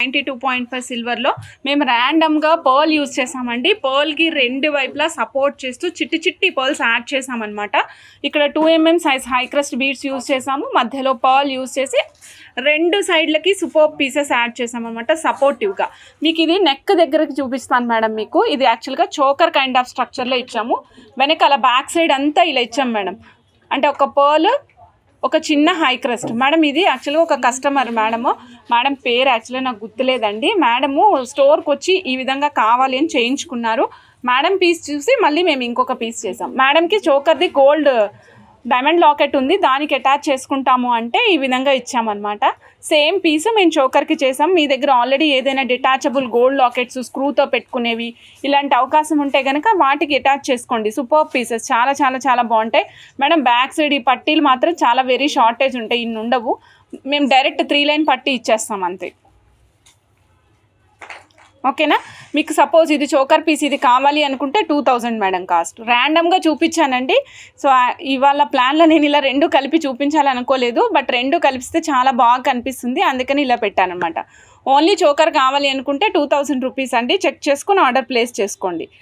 92.5 సిల్వర్లో మేము ర్యాండమ్గా pearl use చేసామండి. పర్ల్కి రెండు వైపులా సపోర్ట్ చేస్తూ చిట్టి పర్ల్స్ యాడ్ చేసామన్నమాట. ఇక్కడ 2mm size high crust beads use చేసాము, మధ్యలో పర్ల్ యూజ్ చేసి రెండు సైడ్లకి సూపర్ పీసెస్ యాడ్ చేసామన్నమాట సపోర్టివ్గా. మీకు ఇది నెక్ దగ్గరకి చూపిస్తాను మేడం. మీకు ఇది యాక్చువల్గా చోకర్ కైండ్ ఆఫ్ స్ట్రక్చర్లో ఇచ్చాము. వెనకాల బ్యాక్ సైడ్ అంతా ఇలా ఇచ్చాము మేడం. అంటే ఒక పర్ల్, ఒక చిన్న హై క్రస్ట్ మేడం. ఇది యాక్చువల్గా ఒక కస్టమర్ మేడం పేరు యాక్చువల్గా నాకు గుర్తులేదండి. మేడము స్టోర్కి వచ్చి ఈ విధంగా కావాలి అని చేయించుకున్నారు. మేడం పీస్ చూసి మళ్ళీ మేము ఇంకొక పీస్ చేసాం. మేడంకి చోకర్ది గోల్డ్ డైమండ్ లాకెట్ ఉంది, దానికి అటాచ్ చేసుకుంటాము అంటే ఈ విధంగా ఇచ్చామన్నమాట. సేమ్ పీస్ మేము చోకర్కి చేసాం. మీ దగ్గర ఆల్రెడీ ఏదైనా డిటాచబుల్ గోల్డ్ లాకెట్స్ స్క్రూతో పెట్టుకునేవి ఇలాంటి అవకాశం ఉంటే కనుక వాటికి అటాచ్ చేసుకోండి. సూపర్ పీసెస్ చాలా చాలా చాలా బాగుంటాయి మేడం. బ్యాక్ సైడ్ ఈ పట్టీలు మాత్రం చాలా వెరీ షార్టేజ్ ఉంటాయి, ఇన్ని ఉండవు. మేము డైరెక్ట్ 3 లైన్ పట్టీ ఇచ్చేస్తాం అంతే. ఓకేనా? మీకు సపోజ్ ఇది చోకర్ పీస్ ఇది కావాలి అనుకుంటే 2000 మేడం కాస్ట్. ర్యాండమ్గా చూపించానండి. సో ఇవాళ ప్లాన్లో నేను ఇలా రెండు కలిపి చూపించాలనుకోలేదు, బట్ రెండు కలిపిస్తే చాలా బాగా కనిపిస్తుంది, అందుకని ఇలా పెట్టాను అనమాట. ఓన్లీ చోకర్ కావాలి అనుకుంటే 2000 రూపీస్ అండి. చెక్ చేసుకుని ఆర్డర్ ప్లేస్ చేసుకోండి.